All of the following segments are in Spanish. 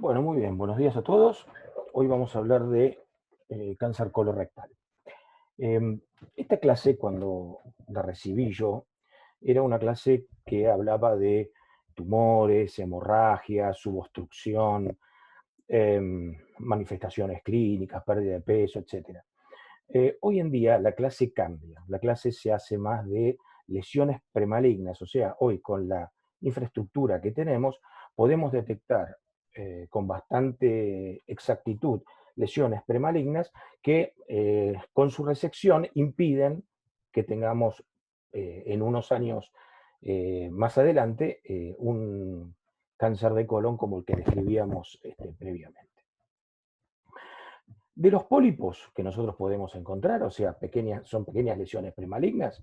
Bueno, muy bien, buenos días a todos. Hoy vamos a hablar de cáncer colorectal. Em, Esta clase, cuando la recibí yo, era una clase que hablaba de tumores, hemorragias, subobstrucción, manifestaciones clínicas, pérdida de peso, etc. Hoy en día la clase cambia, la clase se hace más de lesiones premalignas, o sea, hoy con la infraestructura que tenemos podemos detectar con bastante exactitud lesiones premalignas que con su resección impiden que tengamos en unos años más adelante un cáncer de colon como el que describíamos previamente. De los pólipos que nosotros podemos encontrar, o sea, son pequeñas lesiones premalignas,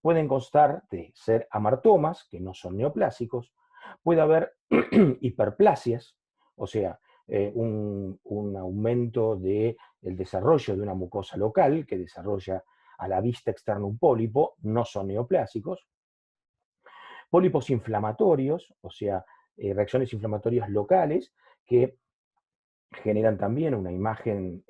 pueden constar de ser amartomas, que no son neoplásicos, puede haber hiperplasias, o sea, un aumento del desarrollo de una mucosa local que desarrolla a la vista externa un pólipo, no son neoplásicos, pólipos inflamatorios, o sea, reacciones inflamatorias locales que generan también una imagen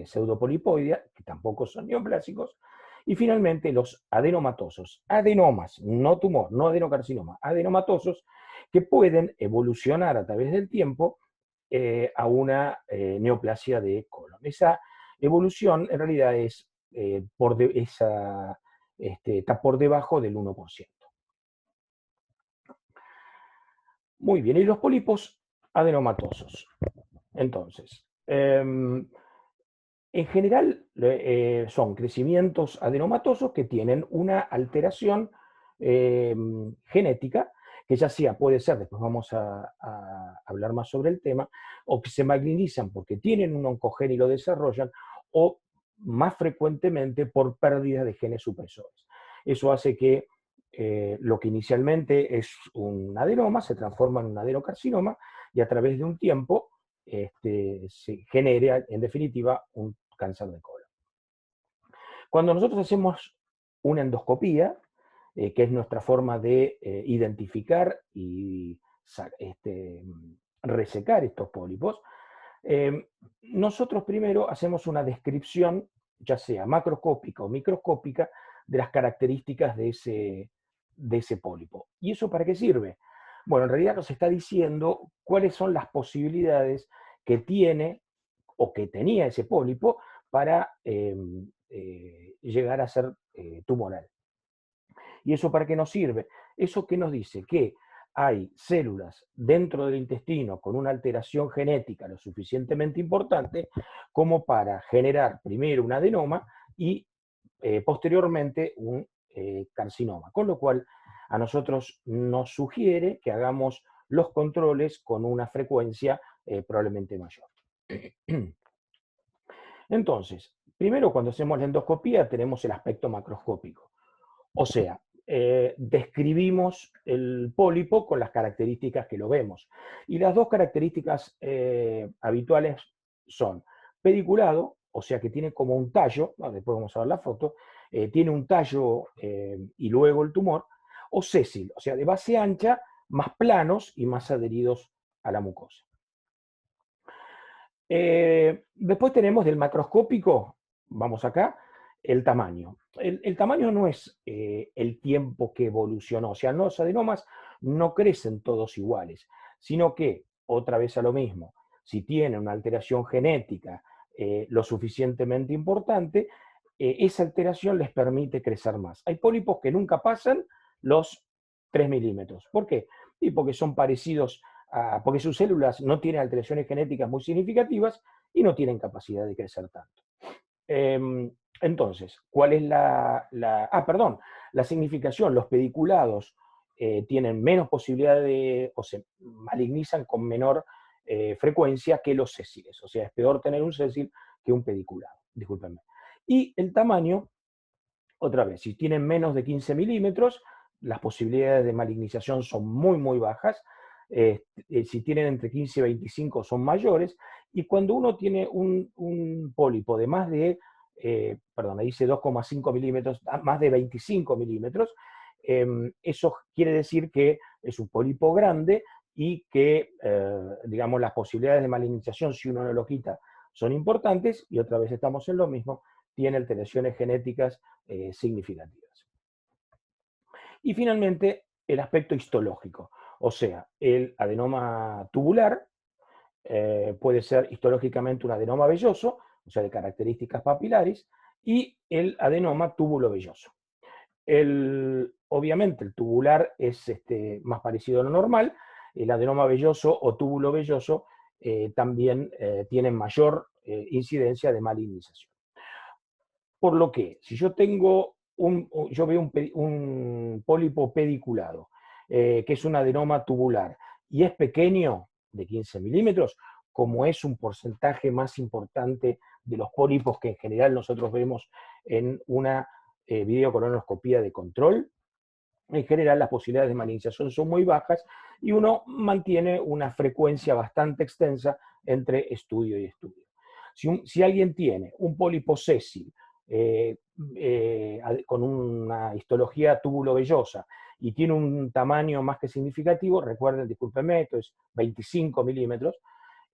pseudopolipoidea, que tampoco son neoplásicos, y finalmente los adenomatosos, adenomas, no tumor, no adenocarcinoma, adenomatosos, que pueden evolucionar a través del tiempo a una neoplasia de colon. Esa evolución en realidad es, está por debajo del 1%. Muy bien, y los pólipos adenomatosos. Entonces, en general son crecimientos adenomatosos que tienen una alteración genética, que ya sea, puede ser, después vamos a hablar más sobre el tema, o que se magnetizan porque tienen un oncogén y lo desarrollan, o más frecuentemente por pérdida de genes supresores. Eso hace que lo que inicialmente es un adenoma se transforma en un adenocarcinoma y a través de un tiempo se genere, en definitiva, un cáncer de colon. Cuando nosotros hacemos una endoscopía, que es nuestra forma de identificar y resecar estos pólipos, nosotros primero hacemos una descripción, ya sea macroscópica o microscópica, de las características de ese pólipo. ¿Y eso para qué sirve? Bueno, en realidad nos está diciendo cuáles son las posibilidades que tiene o que tenía ese pólipo para llegar a ser tumoral. ¿Y eso para qué nos sirve? Eso que nos dice que hay células dentro del intestino con una alteración genética lo suficientemente importante como para generar primero un adenoma y posteriormente un carcinoma. Con lo cual, a nosotros nos sugiere que hagamos los controles con una frecuencia probablemente mayor. Entonces, primero cuando hacemos la endoscopía tenemos el aspecto macroscópico. O sea, describimos el pólipo con las características que lo vemos. Y las dos características habituales son pediculado, o sea que tiene como un tallo, ¿no? Después vamos a ver la foto, tiene un tallo y luego el tumor, o sésil, o sea, de base ancha, más planos y más adheridos a la mucosa. Después tenemos del macroscópico, vamos acá, el tamaño. El tamaño no es el tiempo que evolucionó, o sea, los adenomas no crecen todos iguales, sino que, otra vez a lo mismo, si tiene una alteración genética lo suficientemente importante, esa alteración les permite crecer más. Hay pólipos que nunca pasan los 3 milímetros. ¿Por qué? Y porque son parecidos porque sus células no tienen alteraciones genéticas muy significativas y no tienen capacidad de crecer tanto. Entonces, ¿cuál es perdón, la significación? Los pediculados tienen menos posibilidad o se malignizan con menor frecuencia que los sésiles. O sea, es peor tener un sésil que un pediculado. Discúlpenme. Y el tamaño, otra vez, si tienen menos de 15 milímetros, las posibilidades de malignización son muy, muy bajas. Si tienen entre 15 y 25 son mayores, y cuando uno tiene un pólipo de más de, perdón, ahí dice 2,5 milímetros, más de 25 milímetros, eso quiere decir que es un pólipo grande y que, digamos, las posibilidades de malignización, si uno no lo quita, son importantes, y otra vez estamos en lo mismo, tiene alteraciones genéticas significativas. Y finalmente, el aspecto histológico, o sea, el adenoma tubular puede ser histológicamente un adenoma velloso, o sea, de características papilares, y el adenoma túbulo velloso. Obviamente el tubular es más parecido a lo normal, el adenoma velloso o túbulo velloso también tienen mayor incidencia de malignización. Por lo que, si yo tengo yo veo un pólipo pediculado, que es un adenoma tubular, y es pequeño, de 15 milímetros, como es un porcentaje más importante de los pólipos que en general nosotros vemos en una videocolonoscopía de control, en general las posibilidades de malignización son muy bajas y uno mantiene una frecuencia bastante extensa entre estudio y estudio. Si alguien tiene un pólipo sésil con una histología túbulo-vellosa y tiene un tamaño más que significativo, recuerden, discúlpenme, esto es 25 milímetros,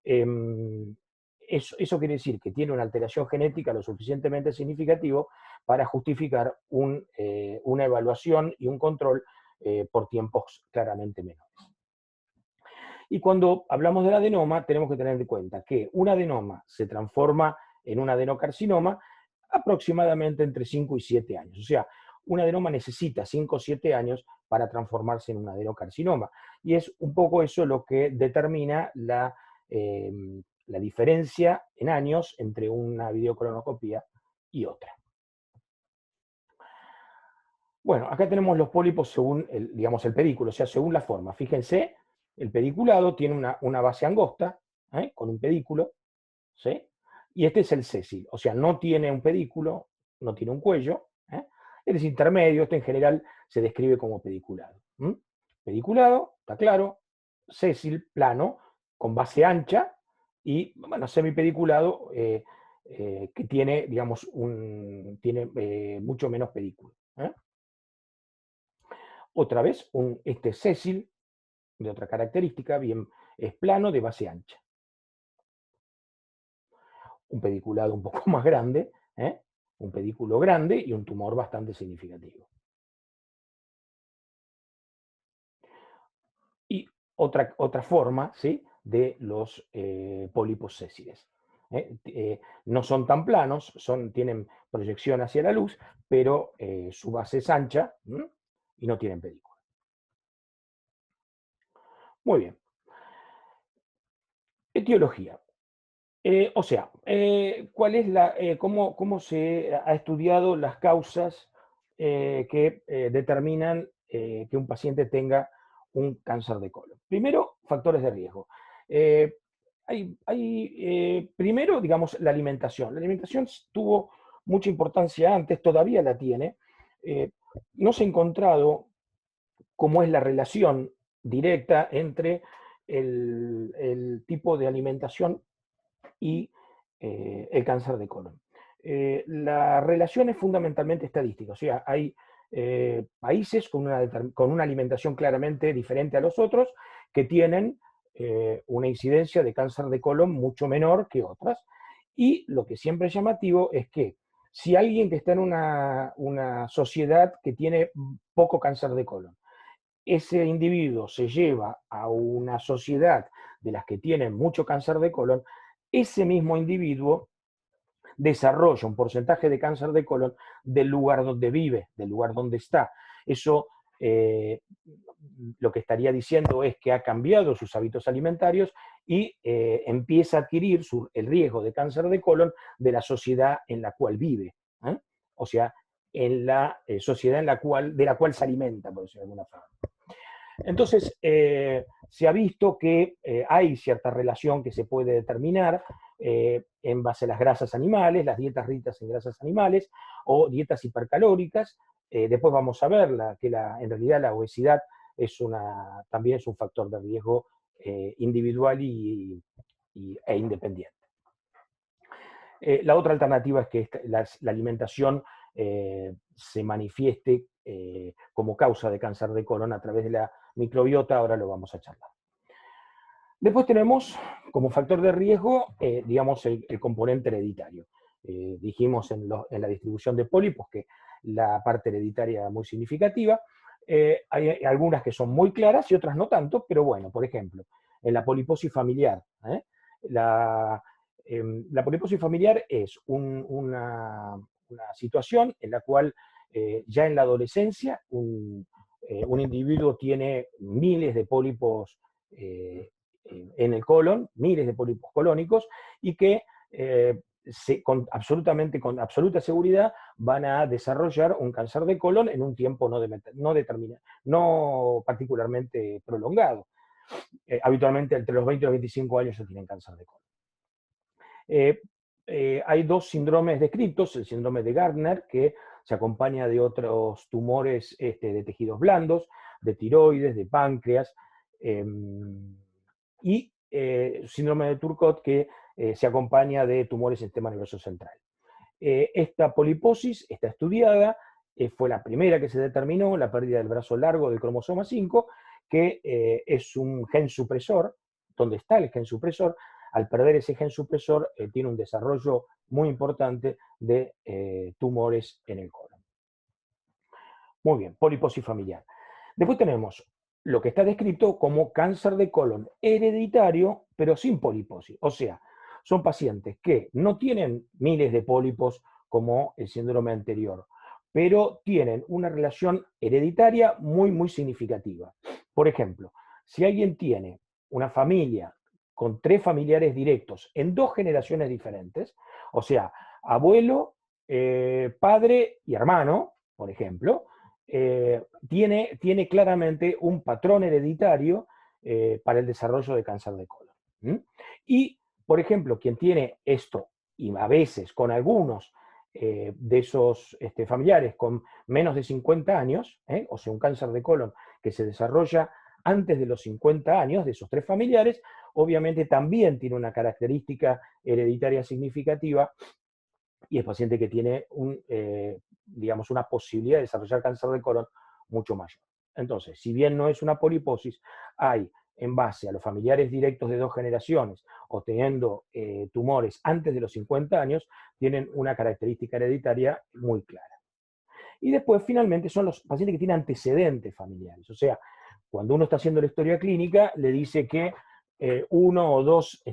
eso quiere decir que tiene una alteración genética lo suficientemente significativo para justificar una evaluación y un control por tiempos claramente menores. Y cuando hablamos del adenoma, tenemos que tener en cuenta que un adenoma se transforma en un adenocarcinoma aproximadamente entre 5 y 7 años. O sea, un adenoma necesita 5 o 7 años para transformarse en un adenocarcinoma. Y es un poco eso lo que determina la diferencia en años entre una videocolonoscopía y otra. Bueno, acá tenemos los pólipos según digamos, el pedículo, o sea, según la forma. Fíjense, el pediculado tiene una base angosta, con un pedículo, ¿sí? Y este es el sésil, o sea, no tiene un pedículo, no tiene un cuello, Él es intermedio, este en general se describe como pediculado. Pediculado, está claro, sésil, plano, con base ancha, y, bueno, semipediculado, que tiene, digamos, tiene mucho menos pedículo. Otra vez, este sésil, de otra característica, bien, es plano de base ancha. Un pediculado un poco más grande, un pedículo grande y un tumor bastante significativo. Y otra forma, ¿sí?, de los pólipos sésiles. No son tan planos, tienen proyección hacia la luz, pero su base es ancha y no tienen pedículo. Muy bien. Etiología. O sea, ¿cuál es cómo se ha estudiado las causas que determinan que un paciente tenga un cáncer de colon? Primero, factores de riesgo. Primero, digamos, la alimentación. La alimentación tuvo mucha importancia antes, todavía la tiene. No se ha encontrado cómo es la relación directa entre el tipo de alimentación y el cáncer de colon. La relación es fundamentalmente estadística, o sea, hay países con una alimentación claramente diferente a los otros que tienen una incidencia de cáncer de colon mucho menor que otras, y lo que siempre es llamativo es que si alguien que está en una sociedad que tiene poco cáncer de colon, ese individuo se lleva a una sociedad de las que tienen mucho cáncer de colon, ese mismo individuo desarrolla un porcentaje de cáncer de colon del lugar donde vive, del lugar donde está. Eso lo que estaría diciendo es que ha cambiado sus hábitos alimentarios y empieza a adquirir el riesgo de cáncer de colon de la sociedad en la cual vive. O sea, en la sociedad de la cual se alimenta, por decirlo de alguna forma. Entonces, se ha visto que hay cierta relación que se puede determinar en base a las grasas animales, las dietas ricas en grasas animales o dietas hipercalóricas. Después vamos a ver que en realidad la obesidad también es un factor de riesgo individual e independiente. La otra alternativa es que la alimentación se manifieste como causa de cáncer de colon a través de la microbiota, ahora lo vamos a charlar. Después tenemos como factor de riesgo, digamos, el componente hereditario. Dijimos en la distribución de pólipos que la parte hereditaria es muy significativa. Hay algunas que son muy claras y otras no tanto, pero bueno, por ejemplo, en la poliposis familiar. La poliposis familiar es una situación en la cual ya en la adolescencia un individuo tiene miles de pólipos en el colon, miles de pólipos colónicos, y que con absoluta seguridad van a desarrollar un cáncer de colon en un tiempo no particularmente prolongado. Habitualmente entre los 20 y los 25 años se tienen cáncer de colon. Hay dos síndromes descritos, el síndrome de Gardner, que se acompaña de otros tumores de tejidos blandos, de tiroides, de páncreas, y síndrome de Turcot, que se acompaña de tumores del sistema nervioso central. Esta poliposis está estudiada, fue la primera que se determinó, la pérdida del brazo largo del cromosoma 5, que es un gen supresor, donde está el gen supresor. Al perder ese gen supresor, tiene un desarrollo muy importante de tumores en el colon. Muy bien, poliposis familiar. Después tenemos lo que está descrito como cáncer de colon hereditario, pero sin poliposis. O sea, son pacientes que no tienen miles de pólipos como el síndrome anterior, pero tienen una relación hereditaria muy significativa. Por ejemplo, si alguien tiene una familia con 3 familiares directos en 2 generaciones diferentes, o sea, abuelo, padre y hermano, por ejemplo, tiene claramente un patrón hereditario para el desarrollo de cáncer de colon. Y, por ejemplo, quien tiene esto, y a veces con algunos de esos familiares con menos de 50 años, o sea, un cáncer de colon que se desarrolla antes de los 50 años de esos 3 familiares, obviamente también tiene una característica hereditaria significativa, y el paciente que tiene digamos, una posibilidad de desarrollar cáncer de colon mucho mayor. Entonces, si bien no es una poliposis, hay, en base a los familiares directos de 2 generaciones o teniendo tumores antes de los 50 años, tienen una característica hereditaria muy clara. Y después, finalmente, son los pacientes que tienen antecedentes familiares. O sea, cuando uno está haciendo la historia clínica, le dice que 1 o 2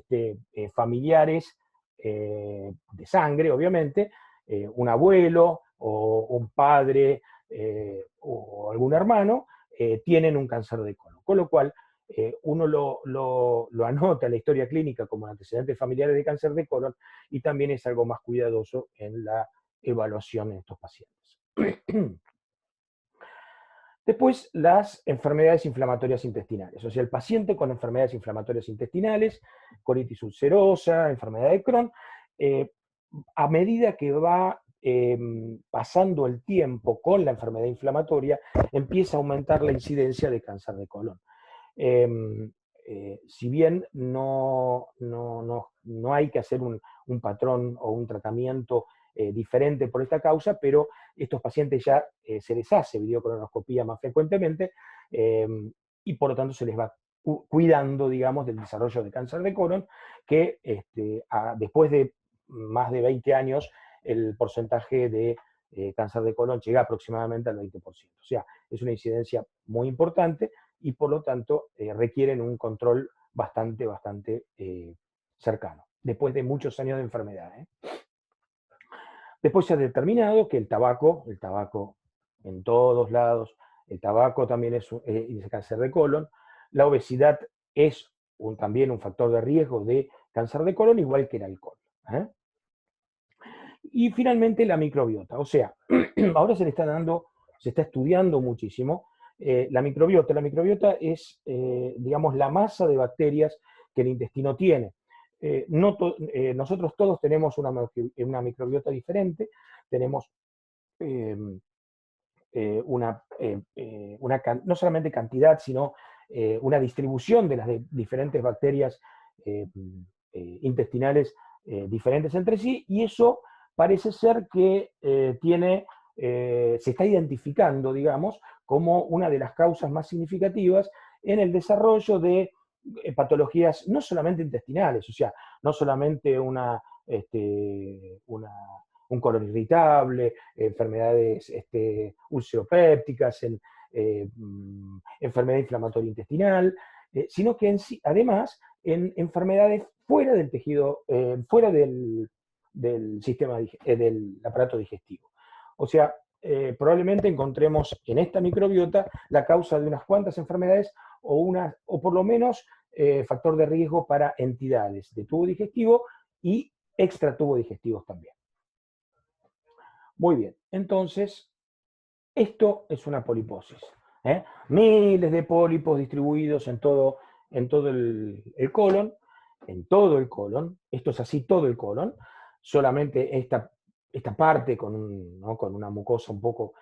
familiares de sangre, obviamente, un abuelo o un padre o algún hermano, tienen un cáncer de colon. Con lo cual, uno lo anota en la historia clínica como antecedentes familiares de cáncer de colon, y también es algo más cuidadoso en la evaluación en estos pacientes. Después, las enfermedades inflamatorias intestinales. O sea, el paciente con enfermedades inflamatorias intestinales, colitis ulcerosa, enfermedad de Crohn, a medida que va pasando el tiempo con la enfermedad inflamatoria, empieza a aumentar la incidencia de cáncer de colon. Si bien no hay que hacer un patrón o un tratamiento diferente por esta causa, pero estos pacientes ya se les hace videocolonoscopía más frecuentemente, y por lo tanto se les va cuidando, digamos, del desarrollo de cáncer de colon, que después de más de 20 años el porcentaje de cáncer de colon llega aproximadamente al 20%. O sea, es una incidencia muy importante y por lo tanto requieren un control bastante cercano, después de muchos años de enfermedad. Después se ha determinado que el tabaco en todos lados, el tabaco también es cáncer de colon, la obesidad es también un factor de riesgo de cáncer de colon, igual que el alcohol. Y finalmente la microbiota, o sea, ahora se está estudiando muchísimo la microbiota. La microbiota es, digamos, la masa de bacterias que el intestino tiene. Nosotros todos tenemos una microbiota diferente, tenemos no solamente cantidad, sino una distribución de las diferentes bacterias intestinales diferentes entre sí, y eso parece ser que se está identificando, digamos, como una de las causas más significativas en el desarrollo de patologías no solamente intestinales, o sea, no solamente un colon irritable, enfermedades ulceropépticas, enfermedad inflamatoria intestinal, sino que además en enfermedades fuera del tejido, fuera del sistema, del aparato digestivo. O sea, probablemente encontremos en esta microbiota la causa de unas cuantas enfermedades o por lo menos factor de riesgo para entidades de tubo digestivo y extratubo digestivos también. Muy bien, entonces, esto es una poliposis. Miles de pólipos distribuidos en todo el colon, en todo el colon, esto es así todo el colon, solamente esta parte con una mucosa un poco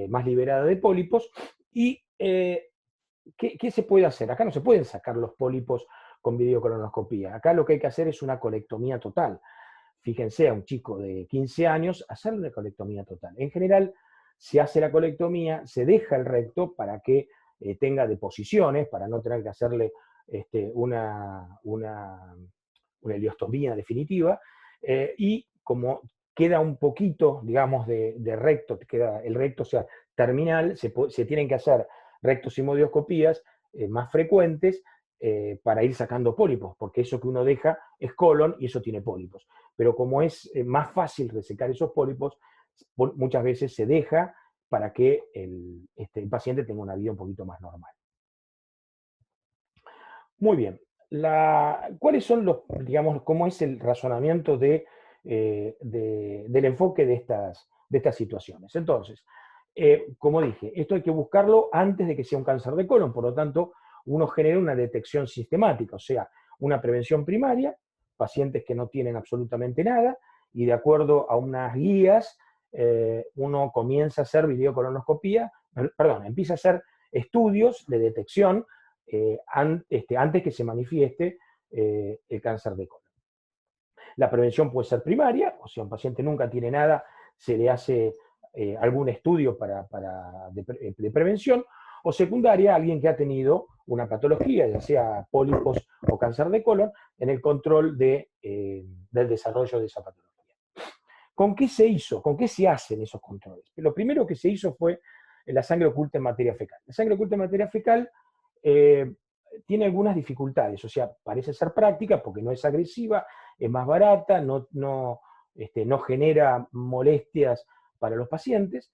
más liberada de pólipos. ¿Y qué se puede hacer? Acá no se pueden sacar los pólipos con videocolonoscopía. Acá lo que hay que hacer es una colectomía total. Fíjense, a un chico de 15 años, hacerle una colectomía total. En general, se hace la colectomía, se deja el recto para que tenga deposiciones, para no tener que hacerle una ileostomía definitiva, y como queda un poquito, digamos, de recto, queda el recto, o sea, terminal, se tienen que hacer rectosimodioscopías más frecuentes para ir sacando pólipos, porque eso que uno deja es colon y eso tiene pólipos. Pero como es más fácil resecar esos pólipos, muchas veces se deja para que el paciente tenga una vida un poquito más normal. Muy bien. ¿Cuáles son digamos, cómo es el razonamiento del enfoque de estas situaciones? Entonces, como dije, esto hay que buscarlo antes de que sea un cáncer de colon, por lo tanto, uno genera una detección sistemática, o sea, una prevención primaria, pacientes que no tienen absolutamente nada, y de acuerdo a unas guías, uno comienza a hacer videocolonoscopía, empieza a hacer estudios de detección antes que se manifieste el cáncer de colon. La prevención puede ser primaria, o sea, un paciente nunca tiene nada, se le hace algún estudio de prevención, o secundaria, alguien que ha tenido una patología, ya sea pólipos o cáncer de colon, en el control del desarrollo de esa patología. ¿Con qué se hizo? ¿Con qué se hacen esos controles? Lo primero que se hizo fue la sangre oculta en materia fecal. La sangre oculta en materia fecal tiene algunas dificultades, o sea, parece ser práctica porque no es agresiva, es más barata, no genera molestias para los pacientes,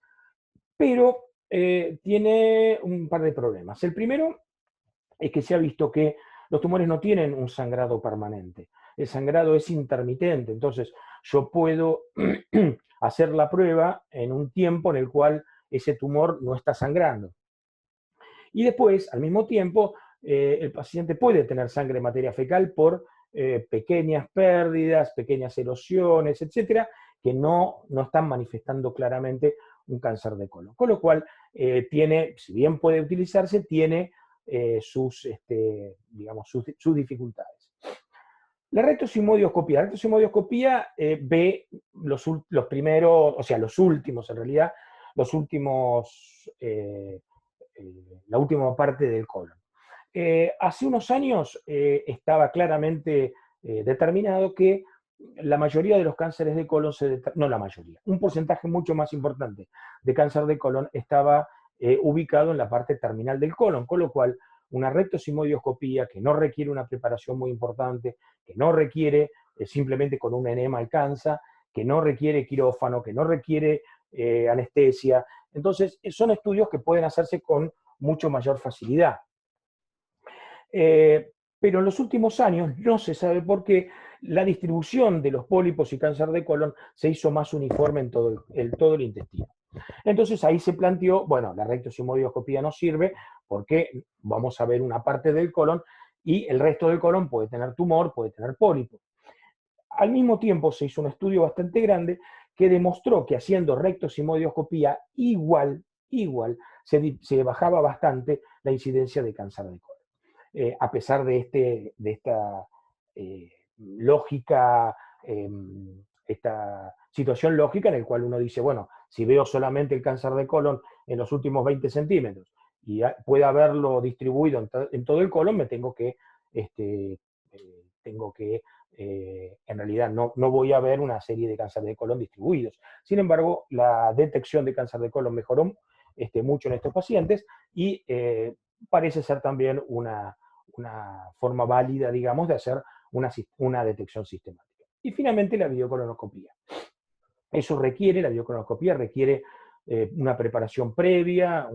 pero tiene un par de problemas. El primero es que se ha visto que los tumores no tienen un sangrado permanente, el sangrado es intermitente, entonces yo puedo hacer la prueba en un tiempo en el cual ese tumor no está sangrando. Y después, al mismo tiempo, el paciente puede tener sangre en materia fecal por pequeñas pérdidas, pequeñas erosiones, etcétera, que no están manifestando claramente un cáncer de colon. Con lo cual, si bien puede utilizarse, tiene sus dificultades. La rectosimodioscopía. Ve los primeros, o sea, los últimos, en realidad, la última parte del colon. Hace unos años estaba claramente determinado que la mayoría de los cánceres de colon, no la mayoría, un porcentaje mucho más importante de cáncer de colon estaba ubicado en la parte terminal del colon, con lo cual una rectosimodioscopía que no requiere una preparación muy importante, que no requiere simplemente con un enema alcanza, que no requiere quirófano, que no requiere anestesia. Entonces, son estudios que pueden hacerse con mucho mayor facilidad. Pero en los últimos años, no se sabe por qué, la distribución de los pólipos y cáncer de colon se hizo más uniforme en todo el intestino. Entonces ahí se planteó, bueno, la rectosimodioscopía no sirve porque vamos a ver una parte del colon y el resto del colon puede tener tumor, puede tener pólipo. Al mismo tiempo se hizo un estudio bastante grande que demostró que haciendo rectosimodioscopía igual se bajaba bastante la incidencia de cáncer de colon. A pesar de esta lógica, esta situación lógica en la cual uno dice, bueno, si veo solamente el cáncer de colon en los últimos 20 centímetros y puede haberlo distribuido en todo el colon, me tengo que tengo que, en realidad no voy a ver una serie de cáncer de colon distribuidos. Sin embargo, la detección de cáncer de colon mejoró mucho en estos pacientes y parece ser también una forma válida, digamos, de hacer una detección sistemática. Y finalmente la videocolonoscopía. La videocolonoscopía requiere una preparación previa,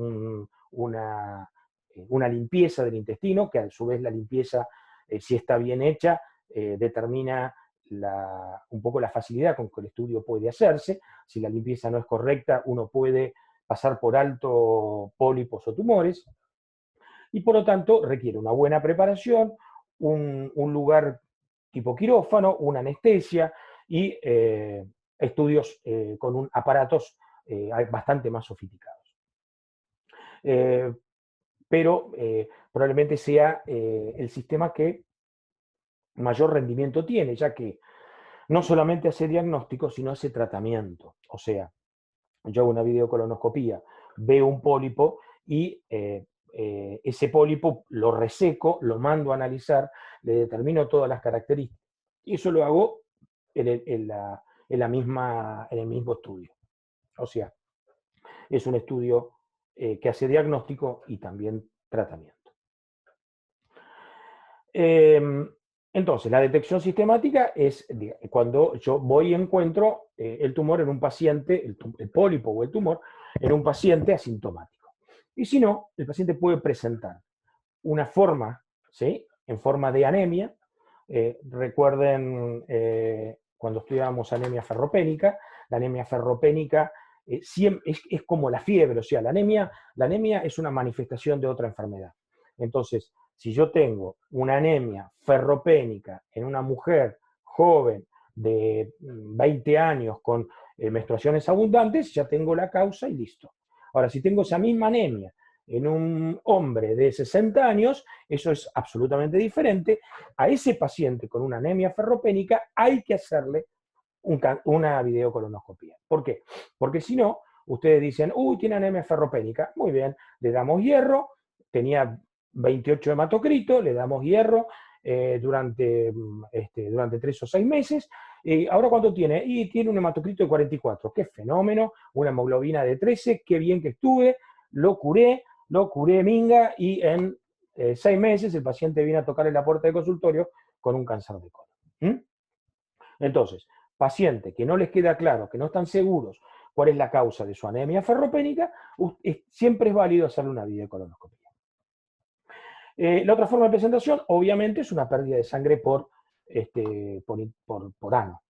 una limpieza del intestino, que a su vez la limpieza, si está bien hecha, determina un poco la facilidad con que el estudio puede hacerse. Si la limpieza no es correcta, uno puede pasar por alto pólipos o tumores, y por lo tanto requiere una buena preparación, un lugar tipo quirófano, una anestesia y estudios con aparatos bastante más sofisticados. Pero probablemente sea el sistema que mayor rendimiento tiene, ya que no solamente hace diagnóstico, sino hace tratamiento. O sea, yo hago una videocolonoscopía, veo un pólipo y ese pólipo lo reseco, lo mando a analizar, le determino todas las características. Y eso lo hago en el mismo estudio. O sea, es un estudio que hace diagnóstico y también tratamiento. Entonces, la detección sistemática es cuando yo voy y encuentro el tumor en un paciente, el pólipo o el tumor, en un paciente asintomático. Y si no, el paciente puede presentar una forma, ¿sí?, en forma de anemia. Recuerden cuando estudiábamos anemia ferropénica, la anemia ferropénica es como la fiebre, o sea, la anemia es una manifestación de otra enfermedad. Entonces, si yo tengo una anemia ferropénica en una mujer joven de 20 años con menstruaciones abundantes, ya tengo la causa y listo. Ahora, si tengo esa misma anemia en un hombre de 60 años, eso es absolutamente diferente. A ese paciente con una anemia ferropénica hay que hacerle una videocolonoscopía. ¿Por qué? Porque si no, ustedes dicen, uy, tiene anemia ferropénica. Muy bien, le damos hierro, tenía 28 hematocrito, le damos hierro durante 3 o 6 meses. ¿Ahora cuánto tiene? Y tiene un hematocrito de 44. ¡Qué fenómeno! Una hemoglobina de 13, qué bien que estuve, lo curé minga, y en 6 meses el paciente viene a tocarle la puerta del consultorio con un cáncer de colon. ¿Mm? Entonces, paciente que no les queda claro, que no están seguros cuál es la causa de su anemia ferropénica, siempre es válido hacerle una videocolonoscopia. La otra forma de presentación, obviamente, es una pérdida de sangre por ano,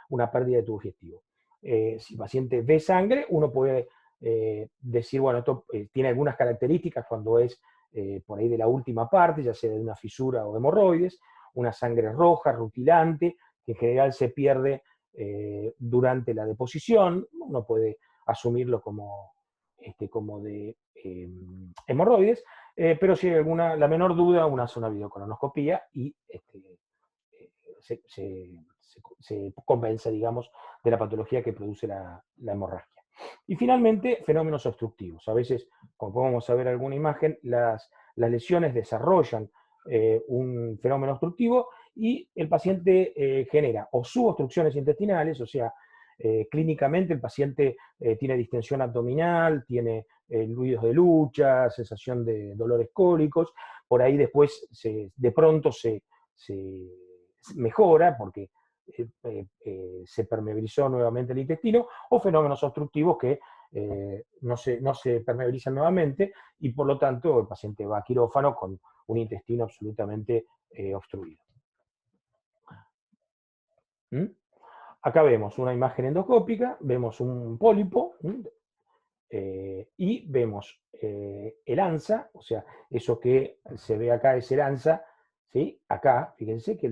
una pérdida de tubo digestivo. Si el paciente ve sangre, uno puede decir, bueno, esto tiene algunas características cuando es por ahí de la última parte, ya sea de una fisura o hemorroides, una sangre roja, rutilante, que en general se pierde durante la deposición. Uno puede asumirlo como de hemorroides, pero si hay la menor duda, uno hace una videocolonoscopía y se convence, digamos, de la patología que produce la hemorragia. Y finalmente, fenómenos obstructivos. A veces, como podemos ver alguna imagen, las lesiones desarrollan un fenómeno obstructivo y el paciente genera o subobstrucciones intestinales, o sea, clínicamente el paciente tiene distensión abdominal, tiene ruidos de lucha, sensación de dolores cólicos, por ahí después de pronto se mejora porque se permeabilizó nuevamente el intestino, o fenómenos obstructivos que no se permeabilizan nuevamente y por lo tanto el paciente va a quirófano con un intestino absolutamente obstruido. ¿Mm? Acá vemos una imagen endoscópica, vemos un pólipo y vemos el ANSA, o sea, eso que se ve acá es el ANSA, ¿sí? Acá, fíjense que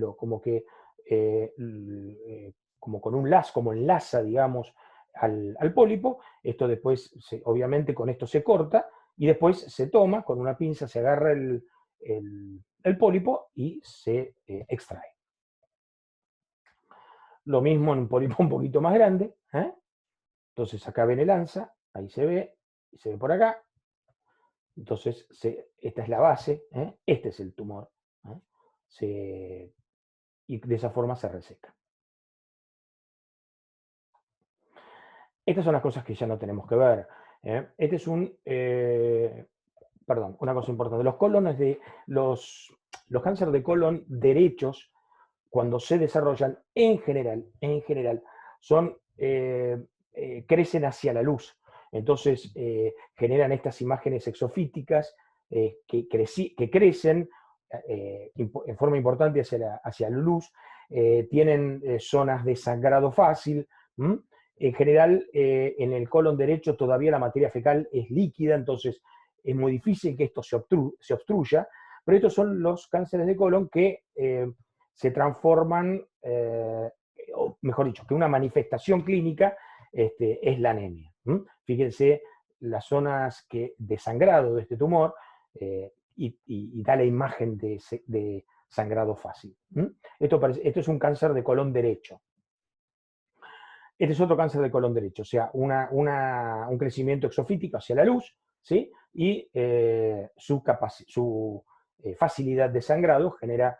como con un lazo, como enlaza, digamos, al pólipo. Esto después, obviamente con esto se corta y después se toma, con una pinza se agarra el pólipo y se extrae. Lo mismo en un pólipo un poquito más grande. Entonces acá ven el ANSA, ahí se ve, y se ve por acá. Entonces esta es la base, este es el tumor. y de esa forma se reseca. Estas son las cosas que ya no tenemos que ver. Este es perdón, una cosa importante. Los cánceres de colon derechos, cuando se desarrollan, en general, crecen hacia la luz. Entonces, generan estas imágenes exofíticas que crecen en forma importante hacia la luz, tienen zonas de sangrado fácil. En general, en el colon derecho todavía la materia fecal es líquida, entonces es muy difícil que esto se obstruya, pero estos son los cánceres de colon que se transforman, o mejor dicho, que una manifestación clínica es la anemia. Fíjense las zonas de sangrado de este tumor y da la imagen de sangrado fácil. Esto es un cáncer de colon derecho. Este es otro cáncer de colon derecho, o sea, un crecimiento exofítico hacia la luz, ¿sí? Y su facilidad de sangrado genera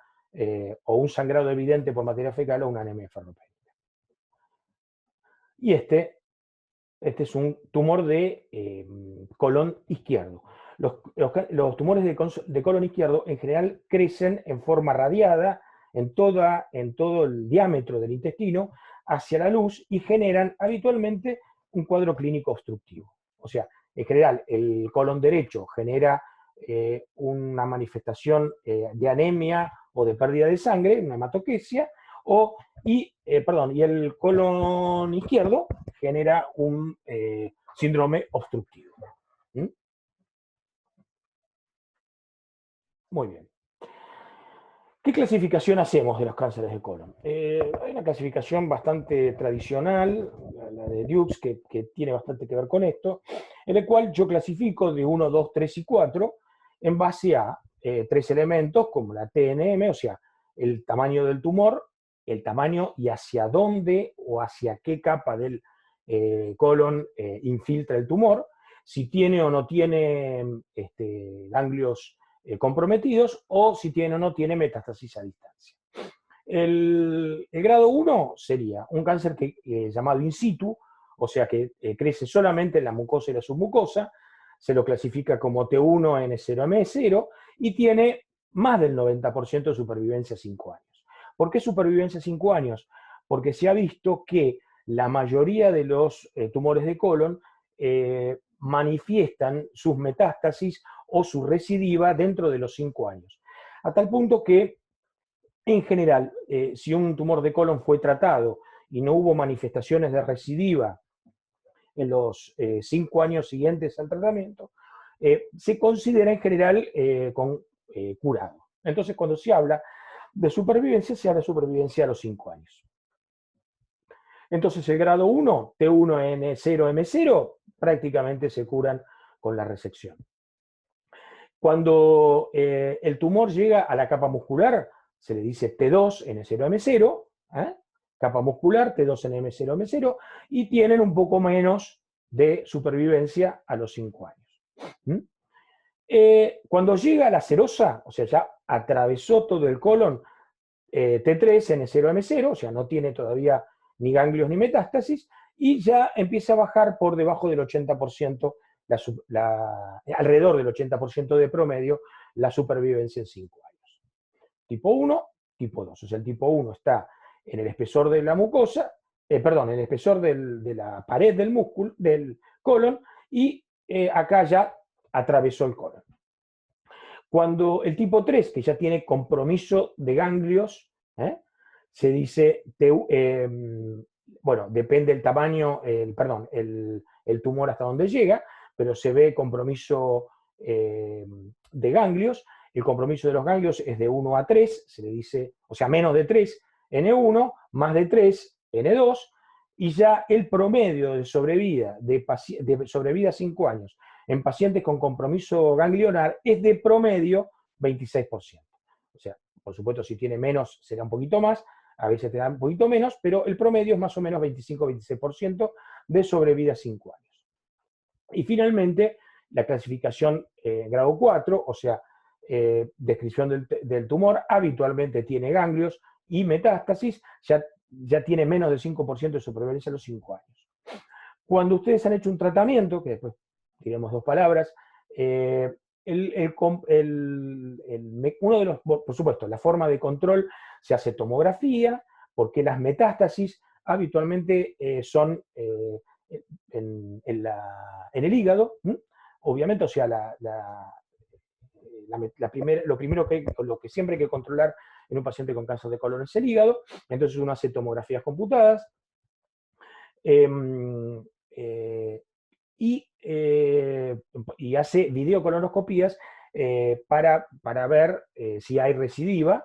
o un sangrado evidente por materia fecal o una anemia ferropénica. Y este es un tumor de colon izquierdo. Los tumores de colon izquierdo en general crecen en forma radiada en todo el diámetro del intestino hacia la luz y generan habitualmente un cuadro clínico obstructivo. O sea, en general, el colon derecho genera una manifestación de anemia o de pérdida de sangre, una hematoquesia, y el colon izquierdo genera un síndrome obstructivo. ¿Mm? Muy bien. ¿Qué clasificación hacemos de los cánceres de colon? Hay una clasificación bastante tradicional, la de Dukes, que tiene bastante que ver con esto, en el cual yo clasifico de 1, 2, 3 y 4 en base a 3 elementos como la TNM, o sea, el tamaño del tumor, el tamaño y hacia dónde o hacia qué capa del colon infiltra el tumor, si tiene o no tiene ganglios comprometidos, o si tiene o no tiene metástasis a distancia. El grado 1 sería un cáncer llamado in situ, o sea que crece solamente en la mucosa y la submucosa, se lo clasifica como T1N0M0 y tiene más del 90% de supervivencia a 5 años. ¿Por qué supervivencia a 5 años? Porque se ha visto que la mayoría de los tumores de colon manifiestan sus metástasis o su recidiva dentro de los 5 años. A tal punto que, en general, si un tumor de colon fue tratado y no hubo manifestaciones de recidiva en los 5 años siguientes al tratamiento, se considera en general curado. Entonces, cuando se habla de supervivencia, se habla de supervivencia a los 5 años. Entonces, el grado 1, T1N0M0, prácticamente se curan con la resección. Cuando el tumor llega a la capa muscular, se le dice T2N0M0, capa muscular, T2N0M0, y tienen un poco menos de supervivencia a los 5 años. Cuando llega a la serosa, o sea, ya atravesó todo el colon, T3N0M0, o sea, no tiene todavía ni ganglios ni metástasis, y ya empieza a bajar por debajo del 80%, alrededor del 80% de promedio, la supervivencia en 5 años. Tipo 1, tipo 2. O sea, el tipo 1 está en el espesor de la mucosa, en el espesor de la pared del músculo, del colon, y acá ya atravesó el colon. Cuando el tipo 3, que ya tiene compromiso de ganglios, se dice, depende del tamaño, el tumor hasta donde llega, pero se ve compromiso de ganglios. El compromiso de los ganglios es de 1 a 3, se le dice, o sea, menos de 3, N1, más de 3, N2, y ya el promedio de sobrevida, de sobrevida a 5 años, en pacientes con compromiso ganglionar es de promedio 26%. O sea, por supuesto, si tiene menos será un poquito más, a veces te da un poquito menos, pero el promedio es más o menos 25-26% de sobrevida a 5 años. Y finalmente, la clasificación grado 4, o sea, descripción del tumor, habitualmente tiene ganglios y metástasis, ya tiene menos del 5% de supervivencia a los 5 años. Cuando ustedes han hecho un tratamiento, que después diremos 2 palabras, uno de los, por supuesto, la forma de control se hace tomografía, porque las metástasis habitualmente son en el hígado, obviamente, o sea, lo que siempre hay que controlar en un paciente con cáncer de colon es el hígado, entonces uno hace tomografías computadas, y hace videocolonoscopías para ver si hay recidiva,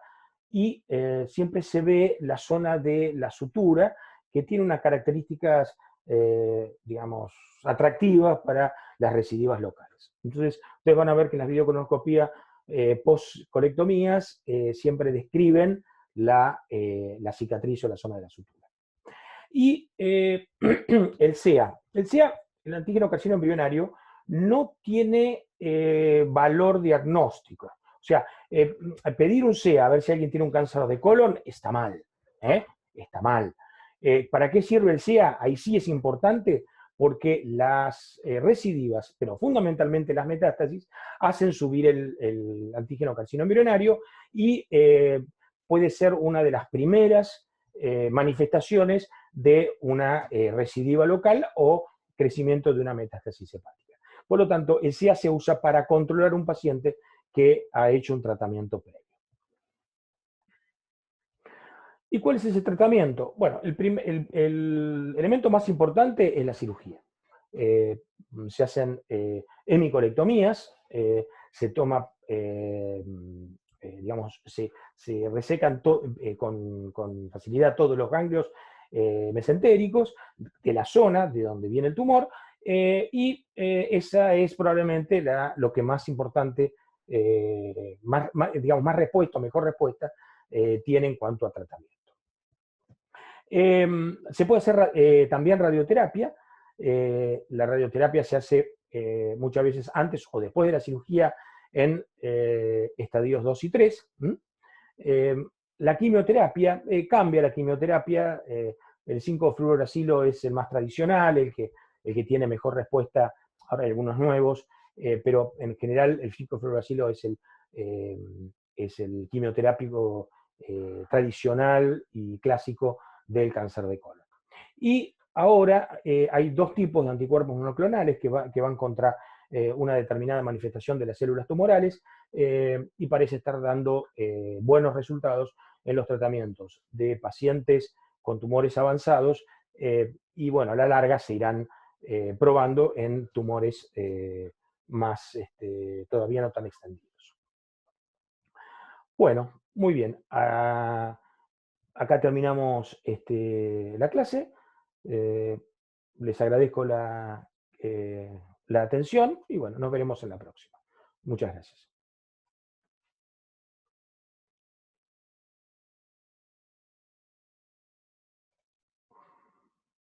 y siempre se ve la zona de la sutura, que tiene unas características, digamos, atractivas para las recidivas locales. Entonces, ustedes van a ver que en las videocolonoscopías post-colectomías siempre describen la cicatriz o la zona de la sutura. Y el CEA. El antígeno carcinoma embrionario, no tiene valor diagnóstico. O sea, pedir un CEA a ver si alguien tiene un cáncer de colon está mal. Está mal. ¿Para qué sirve el CEA? Ahí sí es importante, porque las recidivas, pero fundamentalmente las metástasis, hacen subir el antígeno carcinoma embrionario, y puede ser una de las primeras manifestaciones de una recidiva local o crecimiento de una metástasis hepática. Por lo tanto, el CEA se usa para controlar un paciente que ha hecho un tratamiento previo. ¿Y cuál es ese tratamiento? Bueno, el elemento más importante es la cirugía. Se hacen hemicolectomías, se toma, digamos, se resecan con facilidad todos los ganglios mesentéricos de la zona de donde viene el tumor, y esa es probablemente lo que más importante, digamos, más respuesta, mejor respuesta tiene en cuanto a tratamiento. Se puede hacer también radioterapia. La radioterapia se hace muchas veces antes o después de la cirugía en estadios 2 y 3. La quimioterapia, cambia la quimioterapia. El 5-fluoracilo es el más tradicional, el que tiene mejor respuesta. Ahora hay algunos nuevos, pero en general el 5-fluoracilo es el quimioterápico tradicional y clásico del cáncer de colon. Y ahora hay 2 tipos de anticuerpos monoclonales que van contra una determinada manifestación de las células tumorales, y parece estar dando buenos resultados en los tratamientos de pacientes con tumores avanzados, y bueno, a la larga se irán probando en tumores más todavía no tan extendidos. Bueno, muy bien. Acá terminamos la clase. Les agradezco la atención y bueno, nos veremos en la próxima. Muchas gracias.